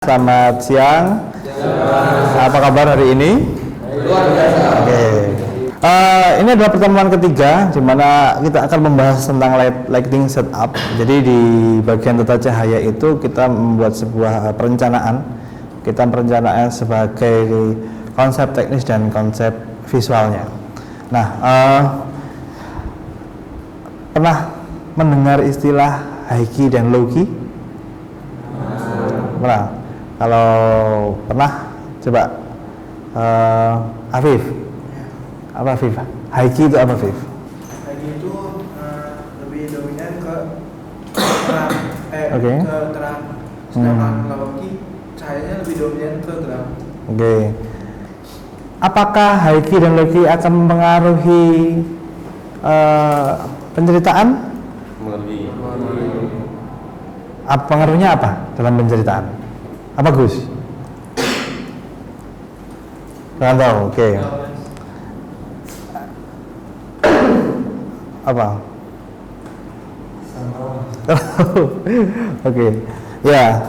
Selamat siang. Apa kabar hari ini? Luar biasa. Oke. Ini adalah pertemuan ketiga di mana kita akan membahas tentang lighting setup. Jadi di bagian tata cahaya itu kita membuat sebuah perencanaan. Kita perencanaan sebagai konsep teknis dan konsep visualnya. Nah, pernah mendengar istilah high key dan low key? Pernah? Kalau pernah, coba Afif, apa Afif? High key itu apa Afif? High key itu lebih dominan ke terang, Oke. ke terang. Sedangkan low key cahayanya lebih dominan ke terang. Oke. Apakah high key dan low key akan mempengaruhi penceritaan? Pengaruhnya apa dalam penceritaan? Apa Gus? Jangan tahu, oke. Apa? Oke, ya.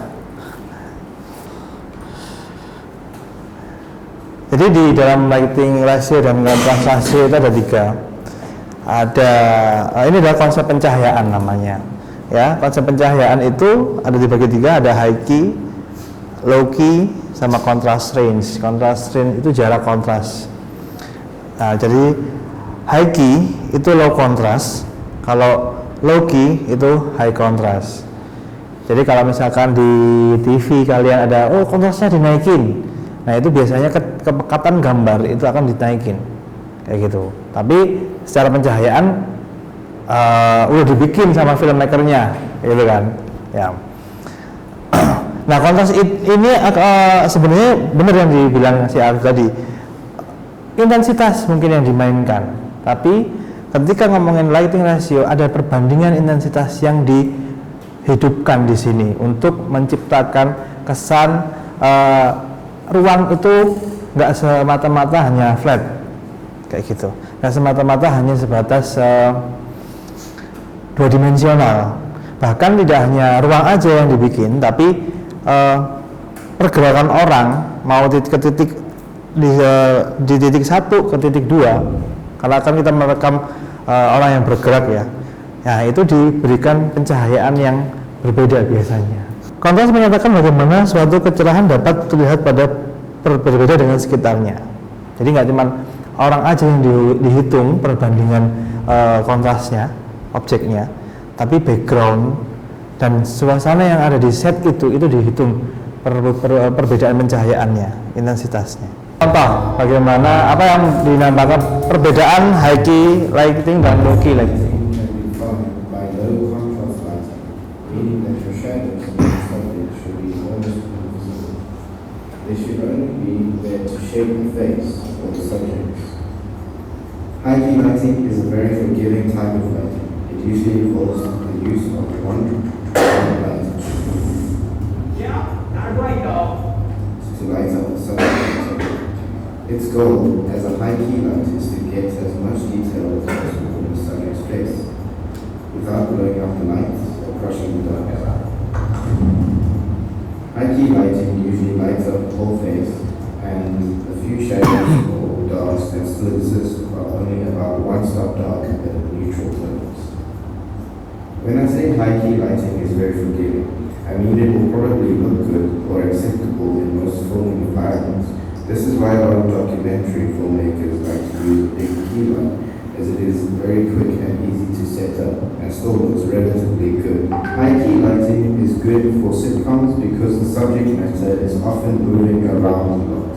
Jadi di dalam lighting ratio dan kontras ratio itu ada tiga. Ini adalah konsep pencahayaan namanya. Ya, konsep pencahayaan itu ada dibagi tiga, ada high key, low key, sama contrast range. Contrast range itu jarak kontras. Nah, jadi high key itu low contrast, kalau low key itu high contrast. Jadi kalau misalkan di TV kalian ada, oh kontrasnya dinaikin, nah itu biasanya kepekatan gambar itu akan dinaikin, kayak gitu. Tapi secara pencahayaan udah dibikin sama filmmakernya, gitu kan? Ya. Nah, kontras ini sebenarnya benar yang dibilang si Arif tadi, intensitas mungkin yang dimainkan, tapi ketika ngomongin lighting ratio ada perbandingan intensitas yang dihidupkan di sini untuk menciptakan kesan ruang itu nggak semata-mata hanya flat kayak gitu, nggak semata-mata hanya sebatas dua dimensional, bahkan tidak hanya ruang aja yang dibikin, tapi pergerakan orang mau ke titik di titik 1 ke titik 2, karena kan kita merekam orang yang bergerak ya, nah itu diberikan pencahayaan yang berbeda biasanya. Kontras menyatakan bagaimana suatu kecerahan dapat terlihat pada berbeda dengan sekitarnya. Jadi nggak cuma orang aja yang dihitung perbandingan kontrasnya, objeknya, tapi background dan suasana yang ada di set itu dihitung perbedaan pencahayaannya, intensitasnya. Contoh bagaimana apa yang dinamakan perbedaan high key lighting dan low key lighting. High key lighting is a very forgiving type of lighting. It usually involves the use of one light to light up the subject. Its goal as a high key light is to get as much detail as possible in the subject's face without blowing up the lights or crushing the dark. High key lighting usually lights up the whole face, and a few shadows or darks that still exist are only about one stop dark at the neutral tones. When I say high key lighting is very forgiving, I mean it will probably look good or acceptable in most filming environments. This is why a lot of documentary filmmakers like to use a big key light, as it is very quick and easy to set up and still looks relatively good. High key lighting is good for sitcoms because the subject matter is often moving around a lot,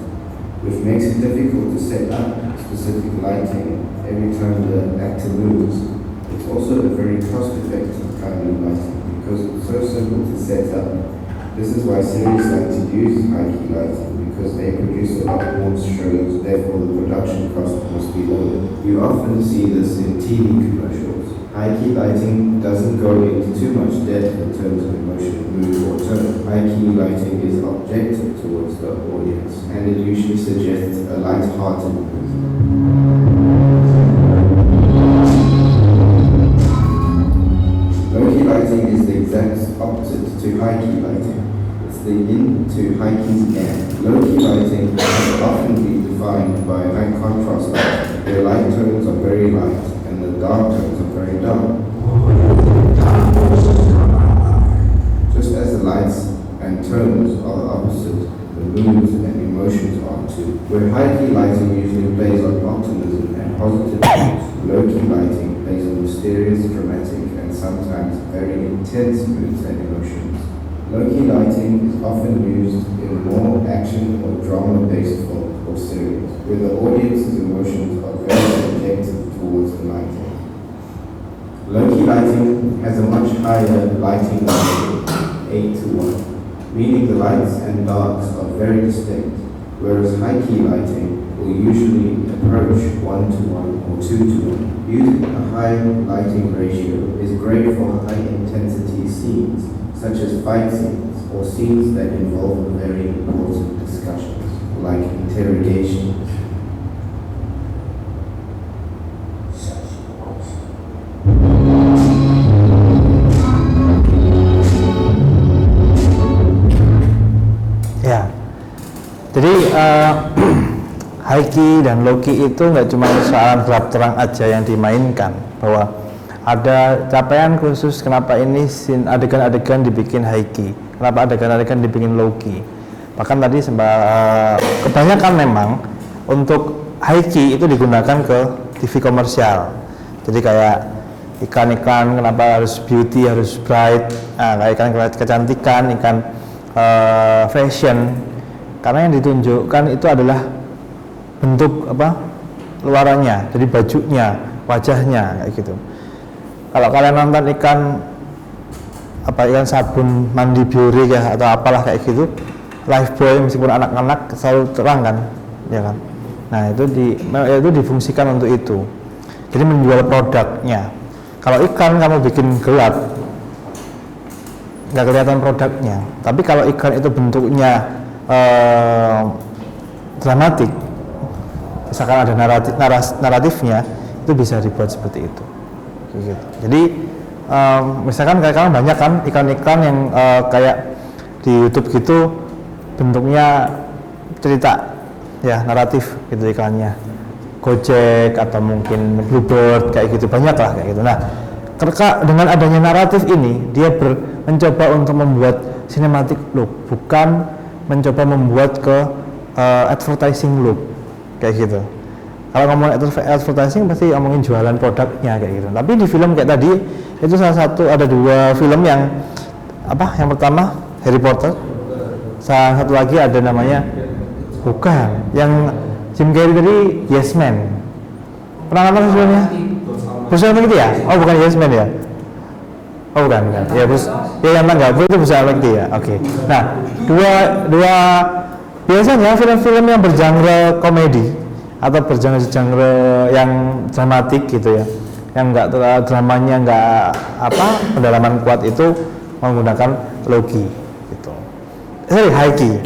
which makes it difficult to set up specific lighting every time the actor moves. It's also a very cost-effective kind of lighting because it's so simple to set up. This is why series like to use high key lighting, because they produce a lot more shows, therefore the production cost must be lower. You often see this in TV commercials. High key lighting doesn't go into too much depth in terms of emotion, mood or tone. High key lighting is objective towards the audience, and it usually suggests a light-hearted Low key lighting is the exact opposite to high key lighting. It's the yin to high key's yang. Low-key lighting can often be defined by high contrast lighting, where light tones are very light and the dark tones are very dark. Just as the lights and tones are the opposite, the moods and emotions are too. Where high-key lighting usually plays on optimism and positive moods, low-key lighting plays on mysterious, dramatic, and sometimes very intense moods and emotions. Low-key lighting is often used in more action or drama-based film or series, where the audience's emotions are very subjective towards the lighting. Low-key lighting has a much higher lighting ratio, 8 to 1, meaning the lights and darks are very distinct, whereas high-key lighting will usually approach 1 to 1 or 2 to 1. Using a high lighting ratio is great for high-intensity scenes, such as fight scenes or scenes that involve very important discussions, like interrogations. Ya, jadi high key dan low key itu nggak cuma soal gelap terang aja yang dimainkan, bahwa ada capaian khusus kenapa ini adegan-adegan dibikin high key, kenapa adegan-adegan dibikin low key. Bahkan tadi kebanyakan memang untuk high key itu digunakan ke TV komersial. Jadi kayak iklan-iklan kenapa harus beauty, harus bright, kayak iklan kecantikan, iklan fashion, karena yang ditunjukkan itu adalah bentuk luarannya, jadi bajunya, wajahnya, kayak gitu. Kalau kalian nonton iklan sabun mandi Biore ya atau apalah kayak gitu, Lifebuoy meskipun anak-anak selalu terang kan, ya kan. Nah itu difungsikan untuk itu, jadi menjual produknya. Kalau iklan kamu bikin gelap, nggak kelihatan produknya. Tapi kalau iklan itu bentuknya dramatik, misalkan ada naratifnya, itu bisa dibuat seperti itu. Gitu. Jadi misalkan kayak banyak kan iklan-iklan yang kayak di YouTube gitu, bentuknya cerita, ya naratif gitu iklannya. Gojek atau mungkin Bluebird kayak gitu, banyak lah kayak gitu. Nah, dengan adanya naratif ini, dia mencoba untuk membuat cinematic look, bukan mencoba membuat ke advertising look kayak gitu. Kalau ngomong advertising pasti ngomongin jualan produknya kayak gitu. Tapi di film kayak tadi itu ada 2 film yang yang pertama Harry Potter, satu lagi ada namanya yang Jim Carrey tadi, Yes Man. Pernah nonton filmnya? Berusaha gitu ya? Oh bukan Yes Man ya? Oh bukan. Ya yang tangga itu berusaha lagi ya. Oke. Nah dua biasanya film-film yang bergenre komedi atau bergenre yang dramatik gitu ya, yang dramanya pendalaman kuat itu menggunakan low key gitu. High key.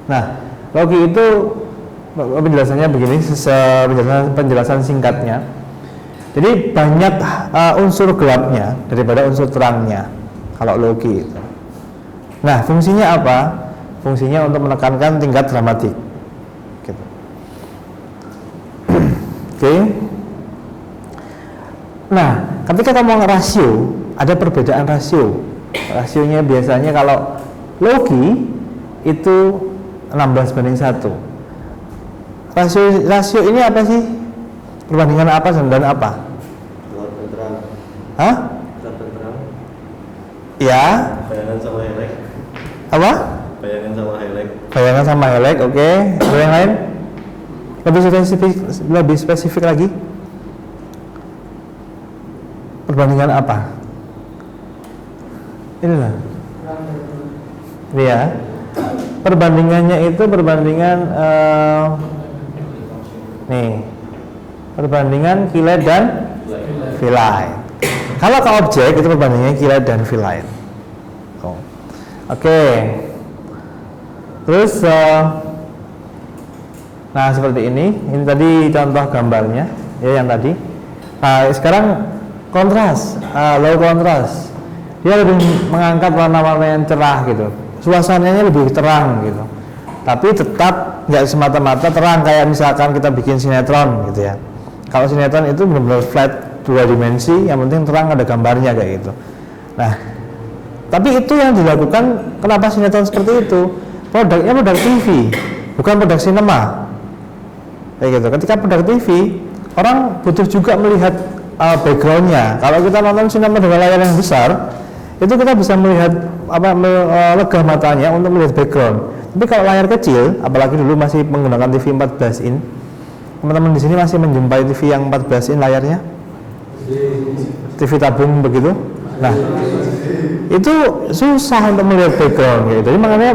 Nah low key itu penjelasannya begini, penjelasan singkatnya. Jadi banyak unsur gelapnya daripada unsur terangnya kalau low key itu. Nah, fungsinya apa? Fungsinya untuk menekankan tingkat dramatik. Gitu. Oke. Nah, ketika kita ngomong rasio, ada perbedaan rasio. Rasionya biasanya kalau low key itu 16:1. Rasio ini apa sih? Perbandingan apa dan apa? Gelap dan terang. Hah? Gelap dan terang. Ya. Bayangan sama highlight. Apa? Bayangan sama highlight. Bayangan sama highlight, oke. Ada yang lain? Lebih spesifik lagi? Perbandingan apa? Inilah. Iya. Perbandingannya itu perbandingan perbandingan kilat dan V-line. Kalau ke objek itu perbandingannya kilat dan V-line. Oke. Terus nah seperti ini tadi contoh gambarnya ya yang tadi. Nah sekarang kontras, low kontras, dia lebih mengangkat warna-warna yang cerah gitu, suasananya lebih terang gitu. Tapi tetap nggak semata-mata terang kayak misalkan kita bikin sinetron gitu ya. Kalau sinetron itu benar-benar flat 2 dimensi, yang penting terang ada gambarnya kayak gitu. Nah, tapi itu yang dilakukan, kenapa sinetron seperti itu? Produknya produk TV, bukan produk sinema. Kayak gitu. Ketika produk TV, orang butuh juga melihat backgroundnya. Kalau kita nonton sinema dengan layar yang besar, itu kita bisa melihat lega matanya untuk melihat background. Tapi kalau layar kecil, apalagi dulu masih menggunakan TV 14 in, teman-teman di sini masih menjumpai TV yang 14 in layarnya? TV tabung begitu. Nah, itu susah untuk melihat background gitu. Jadi makanya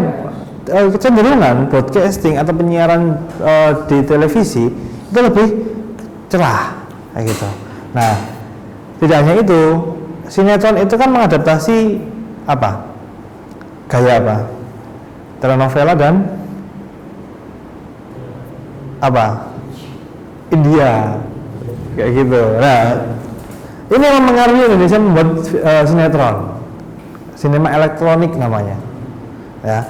kecenderungan broadcasting atau penyiaran di televisi itu lebih cerah kayak gitu. Nah, tidak hanya itu, sinetron itu kan mengadaptasi apa? Gaya apa? Telenovela dan apa? India kayak gitu. Nah, ini yang mempengaruhi Indonesia membuat sinetron, sinema elektronik namanya, ya.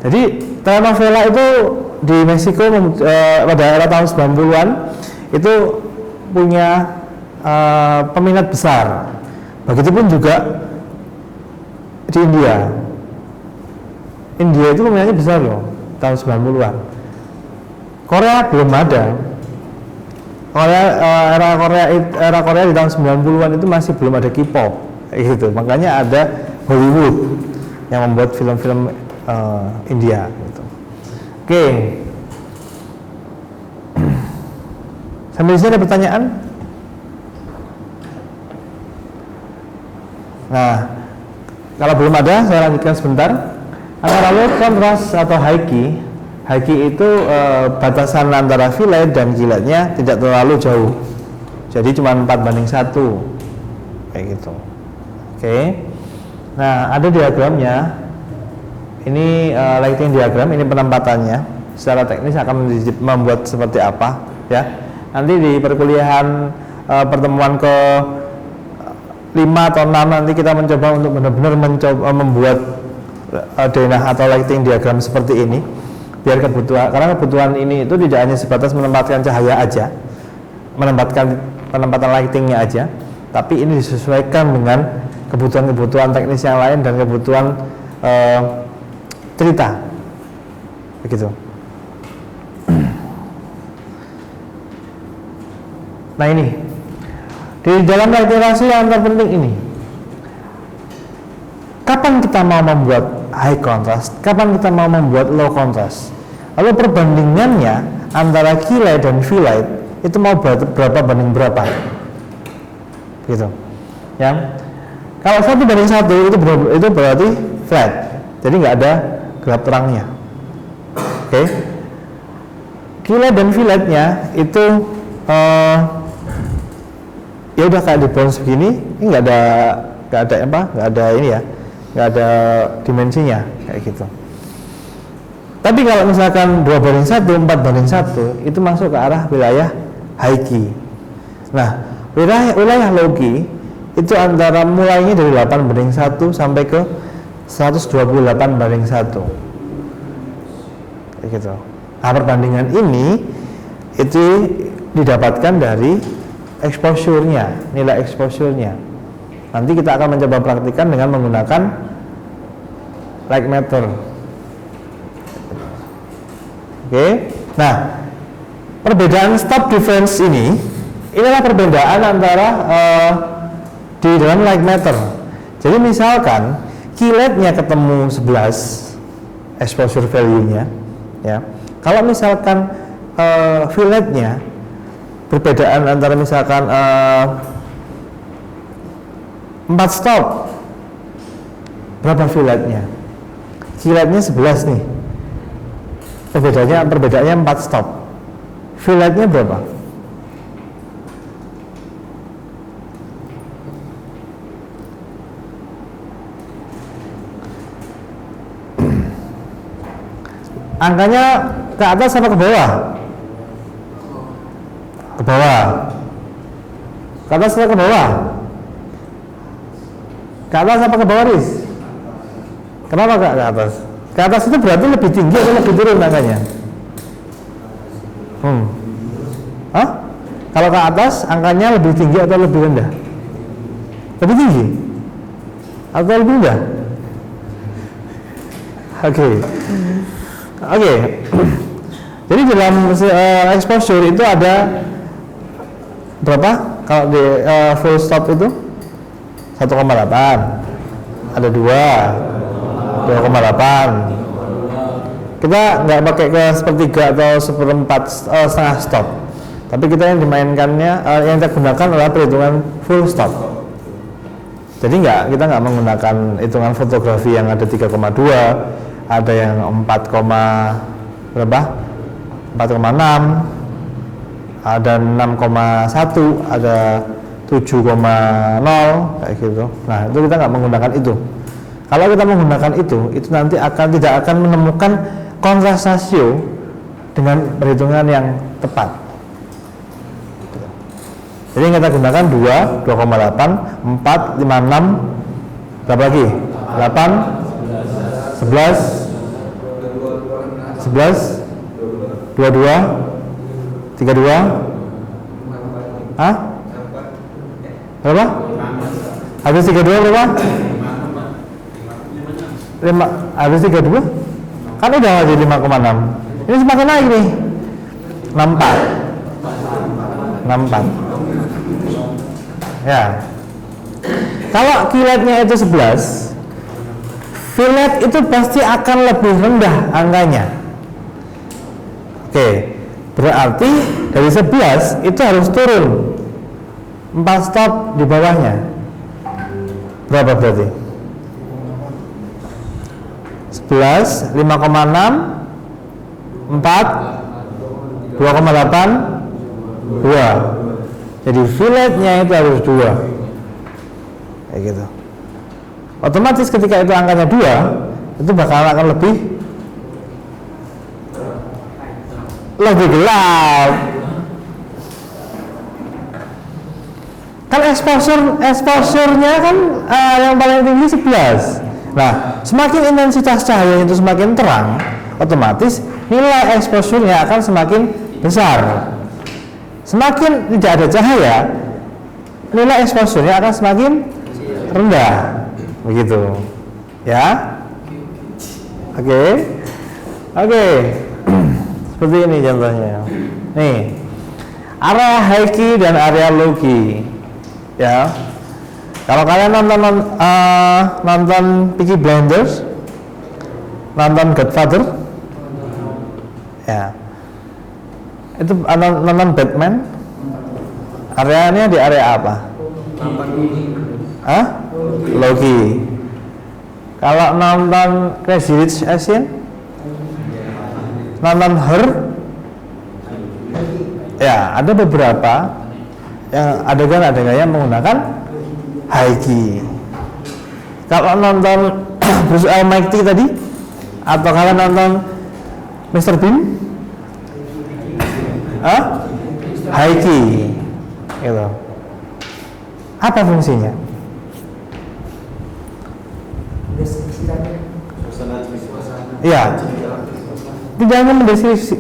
Jadi telenovela itu di Meksiko pada era tahun 90-an itu punya peminat besar. Begitupun juga di India. India itu peminatnya besar loh tahun 90-an. Korea belum ada. Era Korea di tahun 90-an itu masih belum ada K-pop gitu. Makanya ada Hollywood yang membuat film-film India gitu. Oke. Sampai di sini ada pertanyaan? Nah, kalau belum ada saya lanjutkan sebentar. Antara low contrast atau high key itu batasan antara fillet dan kilatnya tidak terlalu jauh. Jadi cuma 4:1 kayak gitu. Oke. Nah, ada diagramnya. Ini lighting diagram, ini penempatannya. Secara teknis akan membuat seperti apa ya. Nanti di perkuliahan pertemuan ke 5 atau 6 nanti kita mencoba untuk benar-benar membuat denah atau lighting diagram seperti ini, biar karena kebutuhan ini itu tidak hanya sebatas menempatkan cahaya aja, penempatan lightingnya aja, tapi ini disesuaikan dengan kebutuhan teknis yang lain dan kebutuhan cerita begitu. Nah, ini di dalam literasi yang terpenting ini, kapan kita mau membuat high contrast, kapan kita mau membuat low contrast, lalu perbandingannya antara key light dan V light itu mau berapa banding berapa gitu ya. Kalau 1:1 itu berarti flat, jadi nggak ada gelap terangnya. Oke. Key light dan V light-nya itu ya udah kayak di bronze begini, ini nggak ada ini ya, nggak ada dimensinya kayak gitu. Tapi kalau misalkan 2:1, 4:1 itu masuk ke arah wilayah high key. Nah, wilayah low key itu antara mulainya dari 8:1 sampai ke 128:1 kayak gitu. Nah, perbandingan ini itu didapatkan dari exposure-nya, nilai exposure-nya. Nanti kita akan mencoba praktikkan dengan menggunakan light meter. Oke. Nah, perbedaan stop difference inilah perbedaan antara di dalam light meter. Jadi misalkan key light-nya ketemu 11 exposure value-nya, ya. Kalau misalkan fillet-nya perbedaan antara misalkan 4 stop, berapa filletnya? Filletnya 11 nih, perbedaannya 4 stop, filletnya berapa? Angkanya ke atas apa ke bawah? Ke bawah. Ke atas atau ke bawah? Ke atas apa ke bawah, Riz? Kenapa ke atas? Ke atas itu berarti lebih tinggi atau lebih turun angkanya? Hah? Kalau ke atas angkanya lebih tinggi atau lebih rendah? Lebih tinggi? Atau lebih rendah? Oke. Jadi dalam exposure itu ada berapa? Kalau di full stop itu 1,8, ada 2,8. Kita nggak pakai ke sepertiga atau seperempat setengah stop, tapi kita yang dimainkannya yang kita gunakan adalah perhitungan full stop. Jadi kita nggak menggunakan hitungan fotografi yang ada 3,2, ada yang 4,6, ada 6,1, ada 7,0 kayak gitu. Nah, itu kita nggak menggunakan itu. Kalau kita menggunakan itu nanti tidak akan menemukan kontras rasio dengan perhitungan yang tepat. Jadi yang kita gunakan 2,8, 4, 5, 6, berapa lagi? 8, 11, 22, 32, berapa? Habis 32 berapa? 5, habis 32? Kan udah jadi 5,6. Ini semakin naik nih. 64. Ya. Kalau kilatnya itu 11, fillet itu pasti akan lebih rendah angkanya. Oke, berarti dari 11 itu harus turun 4 stop di bawahnya. Berapa berarti? 11, 5,6, 4, 2,8, 2. Jadi filletnya itu harus 2. Kayak gitu. Otomatis ketika itu angkanya 2, itu akan lebih gelap. Kan exposure-nya kan yang paling tinggi 11. Nah, semakin intensitas cahaya itu semakin terang, otomatis nilai exposure-nya akan semakin besar. Semakin tidak ada cahaya, nilai exposure-nya akan semakin rendah. Begitu. Ya. Oke. Seperti ini contohnya. Nih. Area high key dan area low key. Ya. Kalau kalian nonton Peaky Blinders, nonton Godfather, ya, itu nonton Batman, areanya di area apa? Low key. Kalau nonton Crazy Rich Asian, nonton Her, ya ada beberapa yang adegan-adegan yang menggunakan high key. Kalau nonton Bruce Almighty tadi, atau kalian nonton Mr. Bean, high key, gitu. Apa fungsinya? Iya. Tidak hanya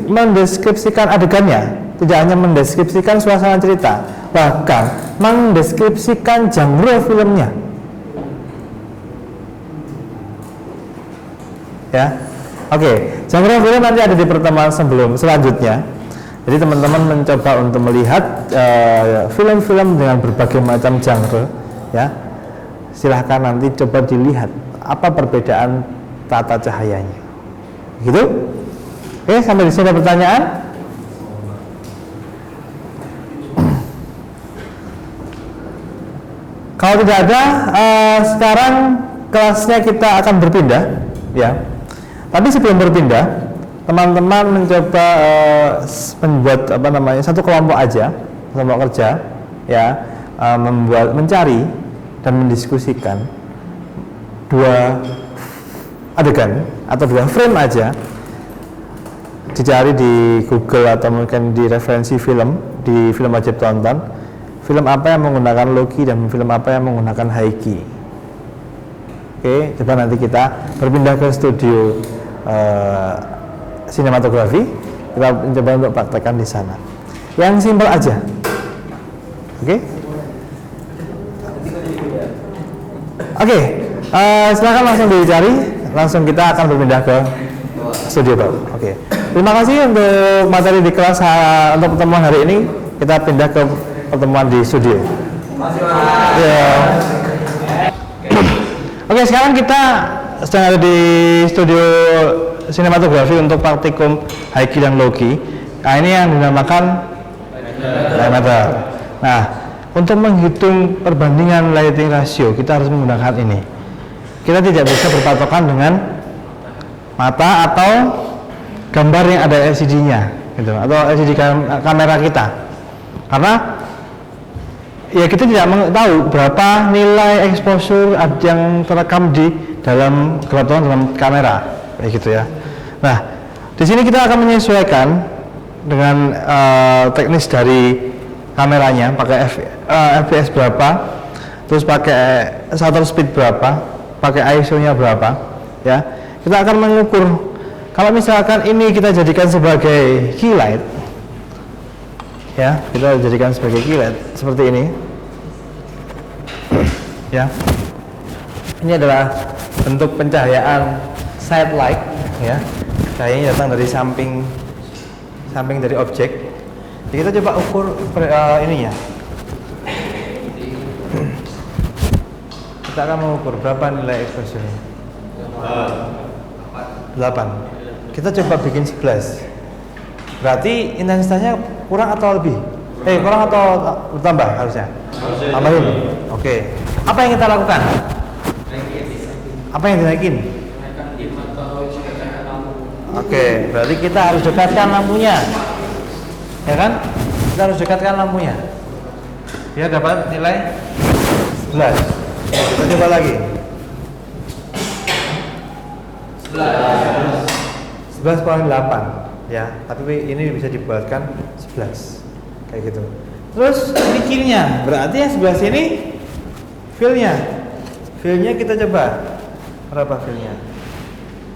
mendeskripsikan adegannya, tidak hanya mendeskripsikan suasana cerita, bahkan mendeskripsikan genre filmnya. Ya, oke. Genre film nanti ada di pertemuan selanjutnya. Jadi teman-teman mencoba untuk melihat film-film dengan berbagai macam genre, ya. Silahkan nanti coba dilihat apa perbedaan tata cahayanya. Gitu? Oke, sampai di sini ada pertanyaan? Kalau tidak ada, sekarang kelasnya kita akan berpindah, ya. Tapi sebelum berpindah, teman-teman mencoba membuat satu kelompok aja, kelompok kerja, ya, mencari dan mendiskusikan 2 adegan atau 2 frame aja, dicari di Google atau mungkin di referensi film, di film wajib tonton, film apa yang menggunakan low key dan film apa yang menggunakan high key. Oke, coba nanti kita berpindah ke studio sinematografi. Kita mencoba untuk praktekkan di sana. Yang simpel aja. Oke? Oke, silakan langsung dicari. Langsung kita akan berpindah ke studio baru. Oke. Terima kasih untuk materi di kelas untuk pertemuan hari ini. Kita pindah ke pertemuan di studio. Ya. Oke, sekarang kita sedang ada di studio sinematografi untuk praktikum high key dan low key. Nah, ini yang dinamakan diameter. Nah, untuk menghitung perbandingan lighting ratio, kita harus menggunakan ini. Kita tidak bisa berpatokan dengan mata atau gambar yang ada LCD-nya, gitu, atau LCD kamera kita. Karena ya kita tidak tahu berapa nilai exposure yang terekam di dalam gelap terang dalam kamera, kayak gitu ya. Nah, di sini kita akan menyesuaikan dengan teknis dari kameranya, pakai fps berapa, terus pakai shutter speed berapa, pakai ISO-nya berapa, ya. Kita akan mengukur. Kalau misalkan ini kita jadikan sebagai key light, ya, kita jadikan sebagai key light seperti ini, ya. Ini adalah bentuk pencahayaan side light, ya. Cahayanya datang dari samping dari objek. Jadi kita coba ukur ininya. Kita akan mengukur berapa nilai exposure-nya. 8. Kita coba bikin 11. Berarti intensitasnya kurang atau lebih? Kurang atau bertambah harusnya? Tambahin. Oke. Apa yang kita lakukan? Apa yang dinaikin? Oke, berarti kita harus dekatkan lampunya, ya kan? Kita harus dekatkan lampunya biar dapat nilai 11. Kita coba lagi. 11,8, ya. Tapi ini bisa dibuatkan 11, kayak gitu. Terus ini killnya, berarti yang sebelah sini fillnya kita coba berapa fillnya?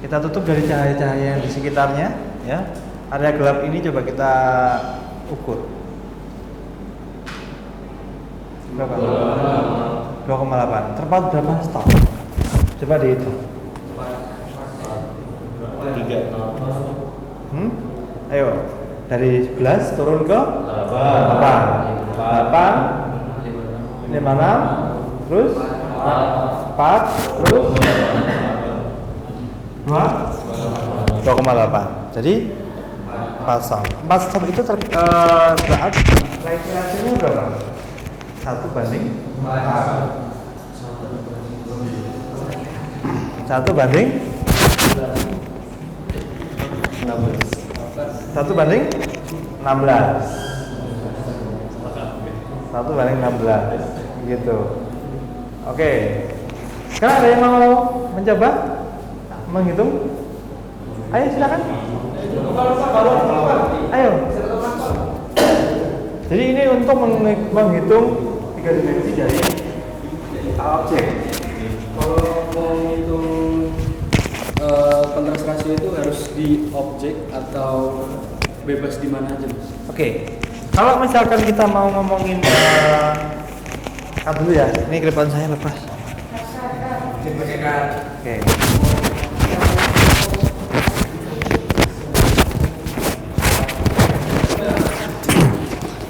Kita tutup dari cahaya-cahaya yang di sekitarnya, ya. Area gelap ini coba kita ukur. Berapa? 2,8. Terpaut berapa stop? Coba dihitung. 3. Ayo. Dari 11 turun ke 8. 56. Terus 4. Terus 2,8. Jadi 4 stop. 4 stop itu berarti light ratio-nya berapa? 1 banding 1 banding 1 banding 16. 1 banding 16 gitu. Oke. Sekarang ada yang mau mencoba menghitung? Ayo silakan. Ayo. Jadi ini untuk menghitung 3 dimensi dari objek. Kalau menghitung kontras rasio itu harus di objek atau bebas di mana aja, Mas? Oke. Kalau misalkan kita mau ngomongin dulu ya. Ini klipan saya lepas. Oke.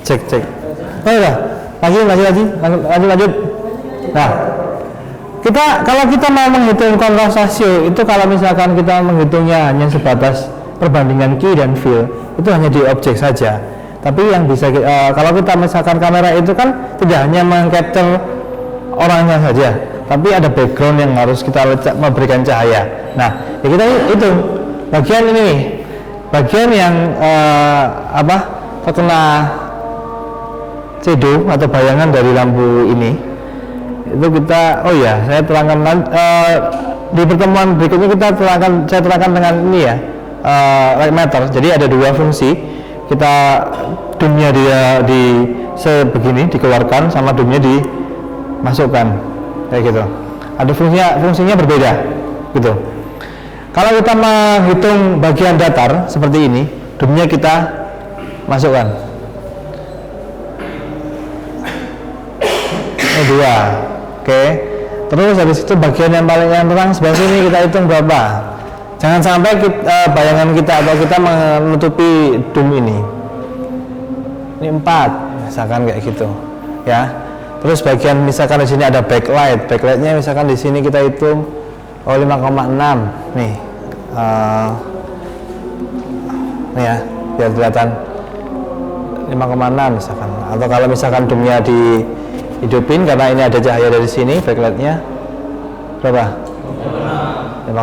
Cek. Oh ya, lanjut. Nah, kalau kita mau menghitung kontras rasio itu, kalau misalkan kita menghitungnya hanya sebatas perbandingan key dan fill, itu hanya di objek saja. Tapi yang bisa kalau kita misalkan kamera itu kan tidak hanya meng-capture orangnya saja, tapi ada background yang harus kita memberikan cahaya. Nah, ya kita itu bagian ini, bagian yang terkena shadow atau bayangan dari lampu ini. Itu kita, saya terangkan di pertemuan berikutnya saya terangkan dengan ini ya, light meter. Jadi ada 2 fungsi. Kita doomnya dia sebegini dikeluarkan, sama doomnya dimasukkan, kayak gitu. Ada fungsinya berbeda, gitu. Kalau kita menghitung bagian datar seperti ini, dumnya kita masukkan. Ini 2, oke. Terus habis itu bagian yang paling terang sebelah sini kita hitung berapa. Jangan sampai bayangan kita atau kita menutupi dum ini. Ini 4, misalkan kayak gitu, ya. Terus bagian misalkan di sini ada backlightnya misalkan di sini kita hitung 5,6 nih, nih ya, biar kelihatan 5,6 misalkan. Atau kalau misalkan dumnya dihidupin karena ini ada cahaya dari sini, backlightnya berapa? 5,6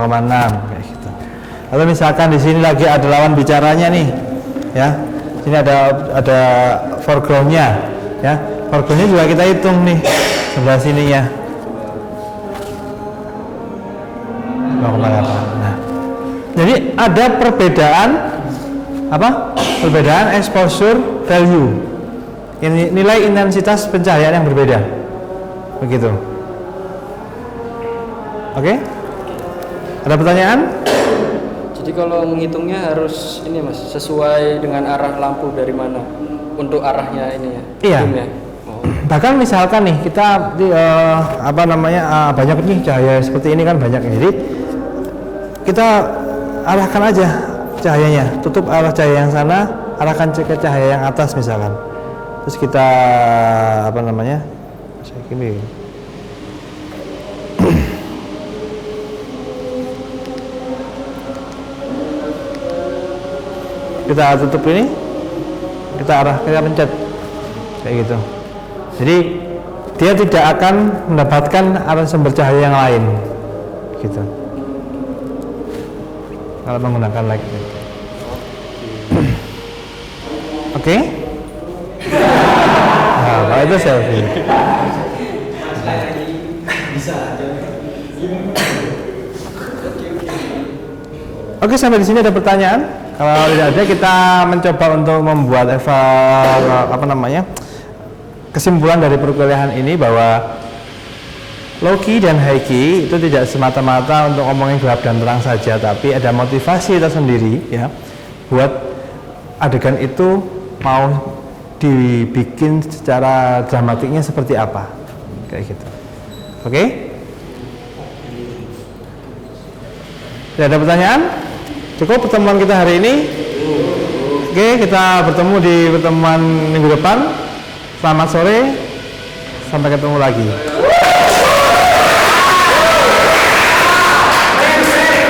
kayak gitu. Atau misalkan di sini lagi ada lawan bicaranya nih, ya. Sini ada foregroundnya, ya. Foregroundnya juga kita hitung nih sebelah sininya. Nah, jadi ada perbedaan apa? Perbedaan exposure value. Ini nilai intensitas pencahayaan yang berbeda. Begitu. Oke? Ada pertanyaan? Jadi kalau menghitungnya harus ini Mas, sesuai dengan arah lampu dari mana untuk arahnya ini ya? Iya. Zoomnya. Oh. Bahkan misalkan nih kita banyak nih cahaya seperti ini kan banyak, jadi kita arahkan aja cahayanya, tutup arah cahaya yang sana, arahkan ke cahaya yang atas misalkan. Terus kita gini. Kita tutup ini, kita pencet kayak gitu. Jadi dia tidak akan mendapatkan arah sumber cahaya yang lain, gitu. Kalau menggunakan light. Oke? Nah, kalau itu selfie. Oke, sampai di sini ada pertanyaan? Kalau tidak ada, kita mencoba untuk membuat kesimpulan dari perkuliahan ini bahwa low key dan high key itu tidak semata-mata untuk ngomongin gelap dan terang saja, tapi ada motivasi tersendiri ya buat adegan itu mau dibikin secara dramatiknya seperti apa, kayak gitu. Oke? Tidak ada pertanyaan? Cukup pertemuan kita hari ini. Oke, kita bertemu di pertemuan minggu depan. Selamat sore, sampai ketemu lagi.